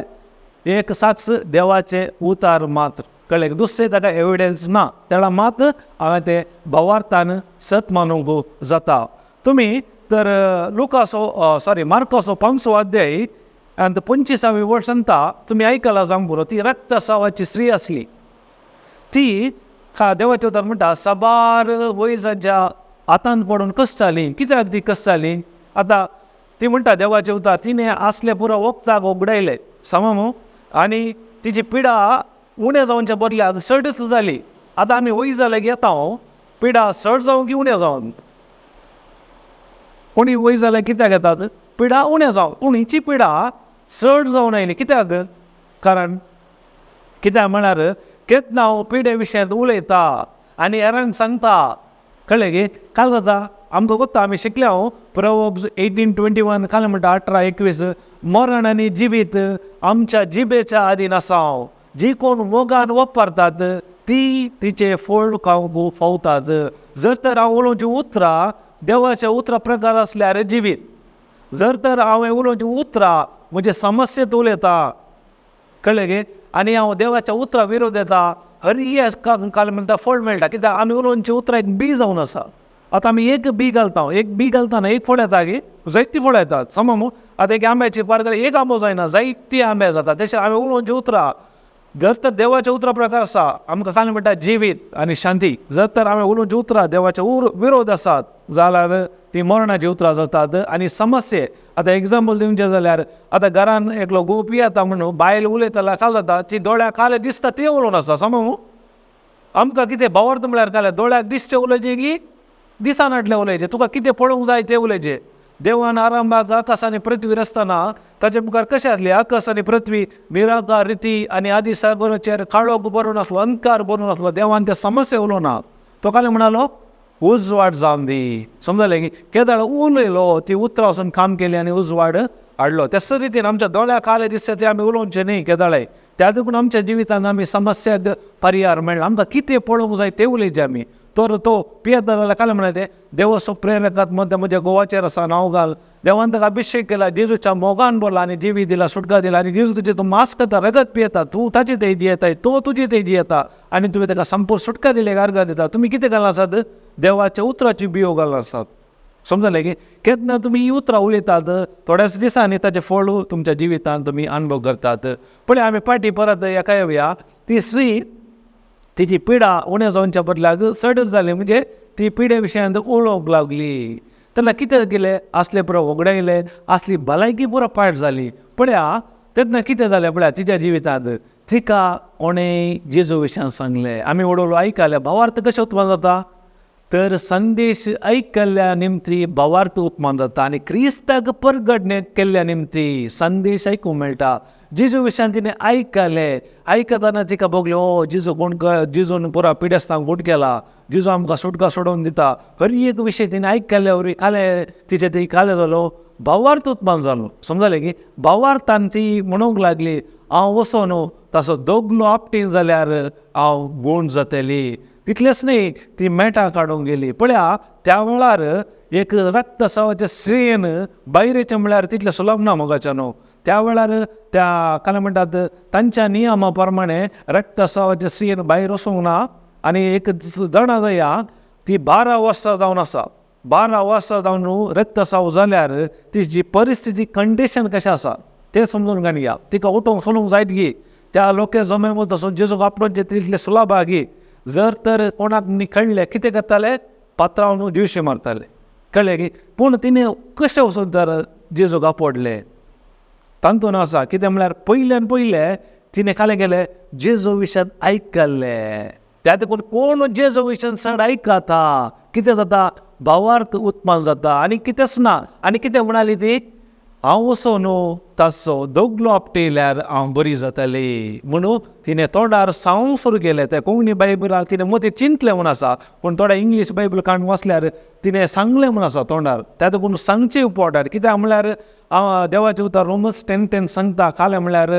एक साक्ष देवाचे उतार मात्र. कळ्ळें दुसरे ताका एविडन्स ना तेळा मात हांवें ते भावार्थान सत मानूंक जाता. तुम्ही तर मार्कोसो 5 अध्याय आनी 25वी ओळ सांगता तुम्ही आयकला जावंक पुरो. ती रक्तस्रावाची स्त्री आसली ती देवाचे उतार म्हणटा सबार वयजाच्या हातान पडून कसताली. कित्याक ती कसताली आतां ती म्हणटा देवाचे उतार तिणें आसले पुरो वखदाक उगडायले सममू आनी तिची पिडा उणें जावच्या बदल्याक चडच जाली. आतां आमी वय जाल्याक येता पिडा चड जावं की उणें जावन कोणी वय जाल्यार कित्याक येतात पिडा उणें जावं पूण हिची पिडा चड जावन आयली. कित्याक कारण कित्याक म्हळ्यार केन्ना हांव पिडे विशयांत उलयता आनी हेरांक सांगता कळ्ळें की काल जाता आमकां कोत्ता आमी शिकल्या प्रोवर्ब्स 18:21 काल म्हणटा 18:21 मरण आनी जिवीत आमच्या जिबेच्या आदीन आसा. जी कोण मोगान वापरतात ती तिचे फळ खावंक फावतात. जर तर हांव उलोवची उतरां देवाच्या उतरा प्रकार असल्यार जिवीत. जर तर हांवें उलोवची उतरां म्हणजे समस्येत उलयता कळ्ळें गे आनी हांव देवाच्या उतरा विरोध येता हर येस काल म्हणटा फळ मेळटा. कित्याक आमी उलोवची उतरां एक बी जावन आसा. आतां आमी एक बी घालता एक बी घालतना एक फळ येता गे जायतीं फळां येतात सममू. आतां एक आंब्याची पार जाल्यार एक आंबो जायना जायतीं आंबे जाता. तशें हांवें उलोवची उतरां जर तर देवाचे उतरा प्रकार आसा आमकां काल म्हणटा जिवीत आनी शांती. जर तर हांवें उलोवची उतरां देवाचे विरोध आसात जाल्यार ती मरणाची उतरां जातात. आनी समस्ये आतां एग्जाम्पल दिवचें जाल्यार आतां घरान एकलो गोपी येता म्हणून बायल उलयताल्या काल जाता ती दोळ्याक काले दिसता तें उलोवन आसा सममू. आमकां कितें भावार्थ म्हळ्यार काले दोळ्याक दिसचें उलयचें की दिसानाटलें उलयचें तुका कितें पळोवंक जाय तें उलयचें. देवान आरंभाक आकाश आनी पृथ्वी रचतना ताचे मुखार कशें आसलें आकाश आनी पृथ्वी निराकार रिती आनी आदी सागराचेर काळोख बरोवन आसलो अंधकार बरोवन आसलो. देवान ते समस्या उलोवना तो काले म्हणालो उजवाड जावन दी. समजलें की केदाळ उलयलो ती उतरां वचून काम केली आनी उजवाड हाडलो. त्याच रितीन आमच्या दोळ्याक काले दिसता ते आमी उलोवचें न्ही केदाळे. त्या देखून आमच्या जिवितान आमी समस्याक पर्याय मेळना. आमकां कितें पळोवंक जाय तें उलयचें आमी. तर तो पियेता जाल्यार काले म्हणाले देव असो प्रेरकात मध्ये म्हज्या गोवाचेर आसा नांव घाल. देवान ताका अभिषेक केला, जेजूच्या मोगान बोला आनी जिवी दिला, सुटका दिला आनी जेजू तुजें तूं मास करता, रगत पियेता, तूं ताची तेजी येताय, तो तुजी तेजी येता आनी तुवें ताका संपूर्ण सुटका दिली अर्घ दिता. तुमी कितें घालना आसात? देवाच्या उतराची बियो घालना आसात. समजलें की केन्ना तुमी ही उतरां उलयतात थोड्याच दिसांनी ताचें फळ तुमच्या जिवितांत तुमी अनुभव करतात. पण आमी पाटी परत हेका येवया. ती स्त्री तिची पिडा उणें जावच्या बदलाक चड जाली, म्हणजे ती पिडे विशयांत उलोवंक लागली. तेन्ना कितें केलें? असले पुरो वगडायले, असली भलायकी पुरो पायट जाली. पळया तेन्ना कितें जालें पळया तिच्या जिवितांत. तिका कोणेंय जेजू विशयां सांगलें. आमी हळू आयकले भावार्थ कशें उत्पन्न जाता? तर संदेश ऐकल्या निमती भावार्थ उत्पन्न जाता आनी क्रिस्ताक परगडणे केल्ल्या निमती संदेश आयकूंक मेळटा. जेजू विशयान तिणें आयकलें. आयकतना तिका भोगलें ओ जेजू कोण जेजून पुरा पिडेस्तांक गूट केला, जेजू आमकां सुटका सोडोवन दिता. हर एक विशय तिणें आयकले वरी काले तिचे ती काले जालो भावार्थ उत्पन्न जालो. समजलें की भावार्थान ती म्हणूंक लागली हांव वचोन ताचो दोगलो आपटीन जाल्यार हांव गूण जातली. तितलेंच न्ही, ती मेटां काडूंक गेली. पळया त्या वेळार एक रक्तस्रावाचें स्त्रीन बायरेचें म्हळ्यार तितलें सुलभ ना मोगाच्या न्हू. त्या वेळार त्या काले म्हणटात तांच्या नियमा प्रमाणे रक्तस्रावाच्या स्त्रीन भायर वचूंक ना. आनी एक जाणा जाया ती 12 वर्सां जावन आसा. 12 वर्सां जावन रक्तस्राव जाल्यार तिची परिस्थिती कंडिशन कशें आसा तें समजून घेया. तिका उठोवंक सोलूंक जायत गी. त्या लोके जमे मत तसो जेजूक आपणून तितलें सुलभ गी. जर तर कोणाक कळलें कितें करताले? पात्रांव दिवशे मारताले. कळ्ळें की पूण तिणें कशें वचून तर जेजूक आपडलें तातूंत आसा. कितें म्हळ्यार पयल्यान पयलें तिणें कालें केलें जेजू विशयान आयकल्लें. त्या देखून कोण जेजू विशयान चड आयकता कितें जाता? भावार्थ उत्पन्न जाता. आनी कितेंच ना. आनी कितें म्हणाली ती? हांव वचोन ताचो दोगलो आपटयल्यार हांव बरी जातली म्हणून तिणें तोंडार सांगूंक सुरू केलें. तें कोंकणी बायबलाक तिणें मतीं चिंतलें म्हूण आसा, पूण थोडे इंग्लीश बायबल काडून वाचल्यार तिणें सांगलें म्हूण आसा तोंडार. त्या देखून सांगचें इम्पॉर्टंट. कित्याक म्हळ्यार देवाचें उतर रोमन्स 10:10 सांगता कालें म्हळ्यार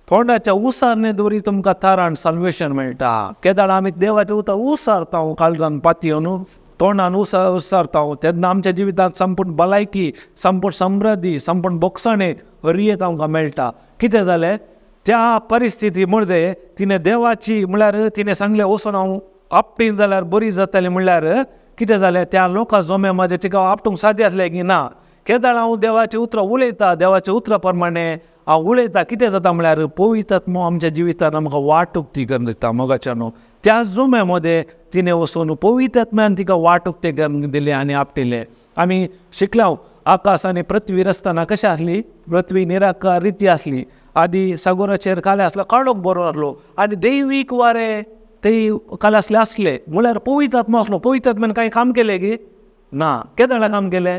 तोंडाच्या उसारणे दोरी तुमकां तारण सल्वेशन मेळटा. केदार आमी देवाचें उतर उसारता काळजान पातयेवन तोंडान उसारता तेन्ना आमच्या जिवितांत संपूर्ण भलायकी, संपूर्ण समृद्धी, संपूर्ण बोगसणे हर एक आमकां मेळटा. कितें जालें? त्या परिस्थिती मदे तिणें देवाची म्हळ्यार तिणें सांगलें वचून हांव आपटीन जाल्यार बरी जातलें. म्हळ्यार कितें जालें? त्या लोकां जम्या मदें तिका आपटूंक सादी आसलें की ना. केदार हांव देवाचें उतरां उलयता, देवाच्या उतरां प्रमाणे हांव उलयता. कितें जाता म्हळ्यार पवित्र आत्मो आमच्या जिवितांत आमकां वाटूक ती करून दिता मोगाच्या न्हू. त्या जुम्या मदें तिणें वचून पवित्र आत्म्यान तिका वाटूक ते करून दिलें आनी आपटिलें. आमी शिकल्या आकाश आनी पृथ्वी रस्ताना कशें आसली? पृथ्वी निराकार रिती आसली. आदी सागराचेर काले आसलो काळोख बरो आसलो आनी दैवीक वारें ते काले आसले. म्हळ्यार पवित्र आत्मो आसलो. पवित्र आत्म्यान कांय काम केलें की ना. केदाळा काम केलें?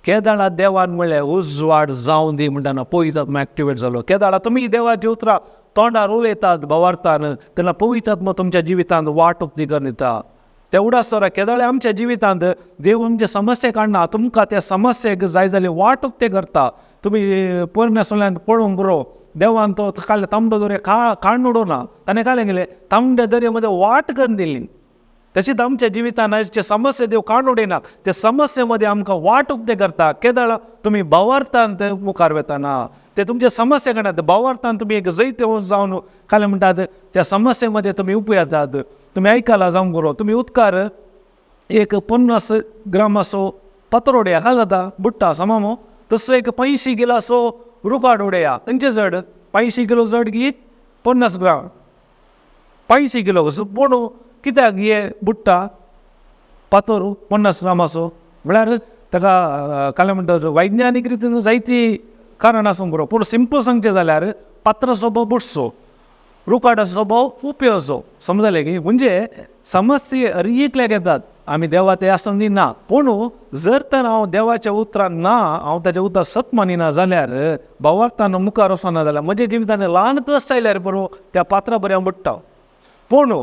केदाळा देवान म्हणलें उजवाड जावं दी म्हणटाना पवित्र आत्मा एक्टिवेट जालो. केदाळा तुमी देवाची उतरां तोंडार उलयतात भावार्थान तेन्ना पवित्र आत्मा तुमच्या जिवितांत वाटूक ती करून दिता. ते उडासतोरा केदाळे आमच्या जिवितांत देव आमचे समस्या काडना, तुमकां त्या समस्येक जाय जाल्यार वाटूक ते करता. तुमी परमेश्वरान पळोवंक बरो देवान तो काले तांबडो दर्या काडून उडोवना. ताणें कालें केलें? तांबड्या दर्या मदें वाट करून दिली. तशीच आमच्या जिवितांत आयजचे समस्या देव काडून उडयना, त्या समस्ये मदें आमकां वाटूक ते करता. केदाळ तुमी भावार्थान ते मुखार वेताना ते तुमचे समस्या काडनात. भावार्थान तुमी एक जैत जावन काले म्हणटात त्या समस्ये मदें तुमी उप येतात. तुमी आयकला जावंक बरो तुमी उदकार एक 50 ग्रामाचो पत्रो उडया काय जाता बुडटा समामो. तसो एक 85 किलाचो रुकाड उडया खंयचे जड 85 किलो जड की 50 ग्राम 85 किलो पूण कित्याक हे बुडटा पातोर 50 ग्रामाचो म्हळ्यार ताका काले म्हणटा वैज्ञानीक रितीन जायती कारण आसूंक बरो. पूण सिंपल सांगचें जाल्यार पात्राचो स्वभाव बुडसो, रुकाडाचो स्वभाव उपयोजो. समजलें की म्हणजे समस्ये हरिकल्याक येतात. आमी देवा ते आसूंक दिना. पूण जर तर हांव देवाच्या उतरान ना, हांव ताच्या उतर सत मानिना जाल्यार भावार्थान मुखार वचना जाल्यार म्हज्या जिवितांत ल्हान कश्ट आयल्यार बरो त्या पात्रा बरें हांव बुडटा. पूण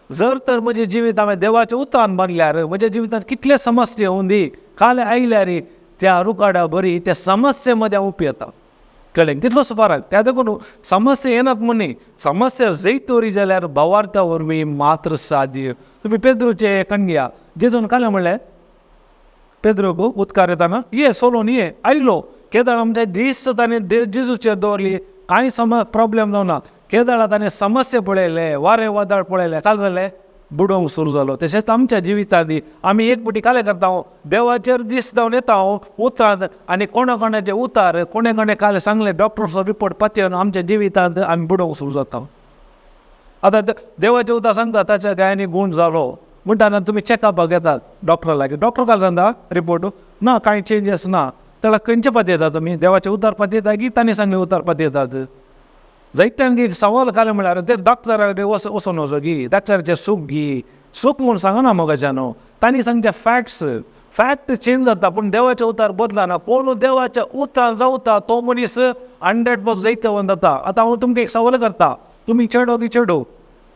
जर तर म्हजें जिवीत हांवें देवाच्या उतरान बांदल्यार म्हज्या जिवितांत कितले समस्या येवं दी काले आयल्यार त्या रुकाडा बरी त्या समस्ये मदें हांव उप येता. कळ्ळें तितलोच फरक. त्या देखून समस्या येनात म्हणी समस्या जैतोरी जाल्यार भावार्था वरवीं मात्र साध्य. तुमी पेद्रूचे कणग्या जेजून काले म्हणलें पेद्रूक उदकार येताना ये सोलोन ये आयलो केदाळ आमच्या दिस्त ताणें जेजूचेर दवरली कांय प्रॉब्लेम जावना. केदाळा ताणें समस्या पळयले वारें वादळ पळयलें काल जालें बुडोवंक सुरू जालो. तशेंच आमच्या जिवितांनी आमी एक फावटी काले करता देवाचेर दीस जावन येता उतरांत आनी कोणाचे उतार कोणे काले सांगले डॉक्टरचो रिपोर्ट पातयेवन आमच्या जिवितांत आमी बुडोवंक सुरू जाता. आतां देवाचें उतार सांगता ताच्या गायांनी गूण जालो म्हणटाना तुमी चॅकअपाक येतात डॉक्टरा लागीं. डॉक्टर काल सांगता रिपोर्ट ना कांय चेंजीस ना. ताका खंयचे पातयता तुमी देवाचें उतार पातयता की तांणी सांगलें उतार पातयतात. जायत्यांक एक सवाल काले म्हळ्यार ते डॉक्टराक वचून वचो गी डॉक्टराचें सूख गी सूख म्हूण सांगना मोगाच्यान तांणी सांगचे फॅक्ट चेंज जाता पूण देवाचें उतार बदलना. कोण देवाच्या उतार रावता तो मनीस 100% जैतवन जाता. आतां हांव तुमकां एक सवाल करता तुमी चेडो की चेडो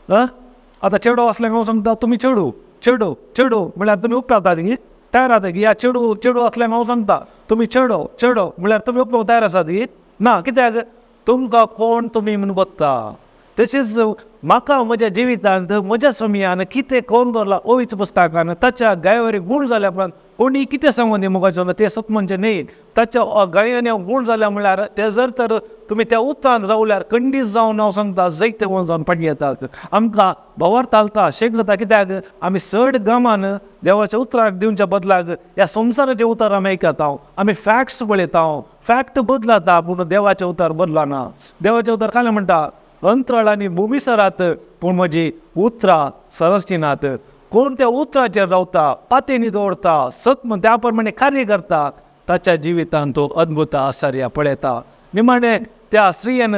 आतां चेडो असल्याक हांव सांगता तुमी चेडो म्हळ्यार तुमी उपरावतात गी तयार जाता की या चेडो असल्याक हांव सांगता तुमी चेडो म्हळ्यार तुमी उपरावंक तयार आसात गी ना. कित्याक तुमकां कोण तुमी म्हूण बगता. तशेंच म्हाका म्हज्या जिवितांत म्हज्या समयान कितें कोण दवरला ओवीच पुस्तकान ताच्या गायवरी गूण जाल्या उपरांत कोणी कितें सांगून दी मोगाचो तें सत म्हणजे न्ही. ताच्या गायन गूण जाल्या म्हळ्यार ते जर तर तुमी त्या उतरांत रावल्यार खंडीत जावन हांव सांगता जैत कोण जावन पडी येतात. आमकां भावार्थ घालता शेक जाता कित्याक आमी चड गमान देवाच्या उतराक दिवच्या बदलाक ह्या संवसाराचे उतार आमी आयकता. आमी फॅक्ट्स पळयता फॅक्ट बदलता पूण देवाचे उतार बदलना. देवाचे उतार काले म्हणटा अंतराळ आनी भुमीसरात पूण म्हजी उतरां सरस्तिनात. कोण त्या उतराचेर रावता पातयेनी दवरता सत त्या प्रमाणे कार्य करता ताच्या जिवितांत तो अद्भुत आश्चर्य पळयता. निमाणे त्या स्त्रियेन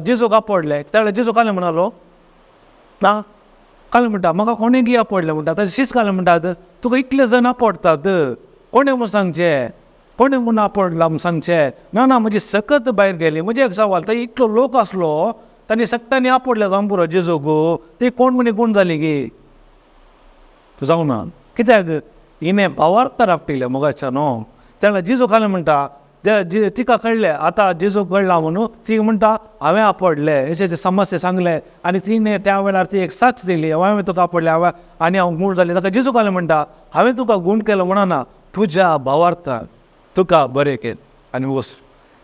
जेजूक आपडले त्या जेजू काले म्हणलो ना काले म्हणटा म्हाका कोणें गी आपडलें म्हणटा. ताचे शिस काले म्हणटात तुका इतले जण आपडतात कोणें म्हूण सांगचें कोणें म्हूण आपडला म्हूण सांगचें. ना म्हजी सकत भायर गेली. म्हजे एक सवाल थंय इतलो लोक आसलो तांणी सक्तांनी आपडले जावन पुरो जेजूक ती कोण म्हणी कोण जाली गी जावना. कित्याक हिणें भावार्थ राखटिले मोगाच्या न्हू. तेन्ना जेजू काले म्हणटा तिका कळ्ळें आतां जेजू कळ्ळा म्हणून ती म्हणटा हांवें आपडले हेचे समस्या सांगले आनी तिणें त्या वेळार ती एक साक्ष दिली हांवें तुका आपडलें आनी हांव गूण जालें. ताका जेजू काले म्हणटा हांवें तुका गूण केलो म्हणना तुज्या भावार्थान तुका बरें केलें आनी वच.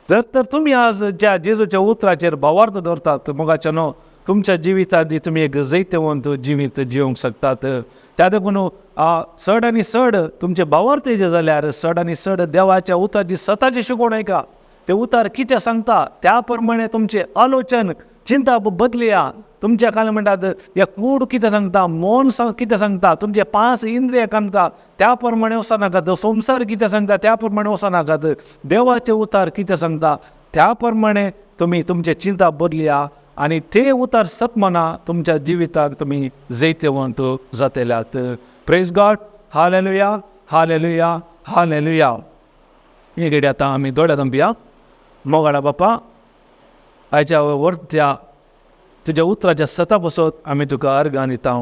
जर तर तुमी आज ज्या जेजूच्या उतराचेर भावार्थ दवरतात मोगाच्या न्हू तुमच्या जिवितांत तुमी एक जैतवंत जिवीत जिवंक शकतात. त्या देखून चड आनी चड तुमचे भावार्थ जे जाल्यार चड आनी चड देवाच्या उतारची स्वताची शिकवण ऐका. ते उतार कितें सांगता त्या प्रमाणे तुमचे आलोचन चिंता बदलया. तुमच्या काल म्हणटात हे कूड कितें सांगता मन कितें सांगता तुमचे 5 इंद्रिय सांगता त्या प्रमाणे वचनाकात. संवसार कितें सांगता त्या प्रमाणे वचनाकात. देवाचे उतार कितें सांगता त्या प्रमाणे तुमी तुमचे चिंता बदलया आनी ते उतार सतमना तुमच्या जिवितांत तुमी जैतवंत जातल्यात. Praise God. हालेलुया हालेलुया हालेलुया. हे घडी आतां आमी दोळ्या थांबया. मोगाडा बापा आयच्या वर्त्या तुज्या उतराच्या सता बसत आमी तुका अर्गां दिता.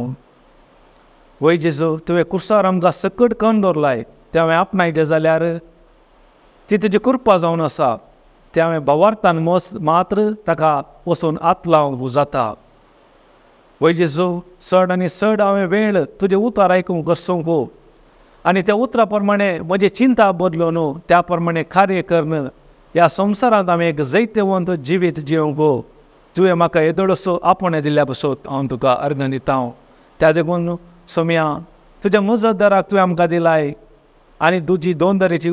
वय जेजू तुवें कुर्सार आमकां सकट करून दवरलाय तें हांवें आपणायचें जाल्यार ती तुजी कृपा जावन आसा. तें हांवें भावार्थान मात्र ताका वचून हात लावंक जाता. वय जेजू चड आनी चड हांवें वेळ तुजे उतार आयकूंक करसूंक आनी त्या उतरा प्रमाणे म्हजी चिंता बदलून त्या प्रमाणे कार्य करून ह्या संवसारांत हांवें एक जैतवंत जिवीत जिवंक तुवें म्हाका येदोळसो आपणे दिल्ल्या बसत हांव तुका अर्गां दिता. त्या देखून सोम्या तुज्या मजतदाराक तुवें आमकां दिलाय आनी तुजी दोंदरेची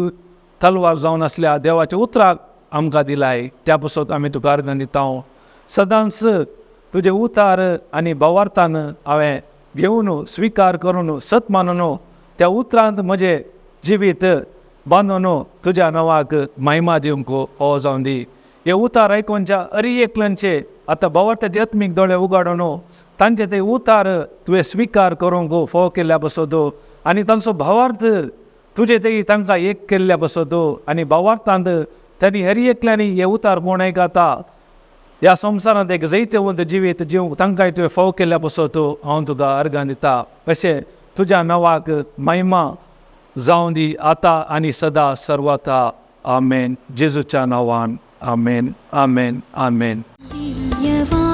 तलवार जावन आसल्या देवाच्या उतराक आमकां दिलाय त्या बसत आमी तुका अर्गां दिता. सदांच तुजे उतार आनी भावार्थान हांवें घेवन स्विकार करून सत मानून त्या उतरांत म्हजें जिवीत बांदून तुज्या नांवाक महिमा दिवंक हो जावन दी. हे उतार आयकोनच्या एकल्यांचे आतां भावार्थाचे आत्मीक दोळे उगाडून तांचे ते उतार तुवें स्विकार करूंक फोव केल्ल्या बसत आनी तांचो भावार्थ तुजे ते तांकां एक केल्ल्या बसत आनी भावार्थांत तांणी एकल्यांनी हे उतार कोण आयकता ह्या संवसारांत एक जैतवंत जिवीत जिवंक तांकांय तुवें फोव केल्ल्या बसत हांव तुका अर्गां दिता. अशें तुज्या नांवाक महिमा जावं दी आतां आनी सदां सर्वता. आमेन. जेजूच्या नांवान आमेन आमेन आमेन. दिव्यवाणी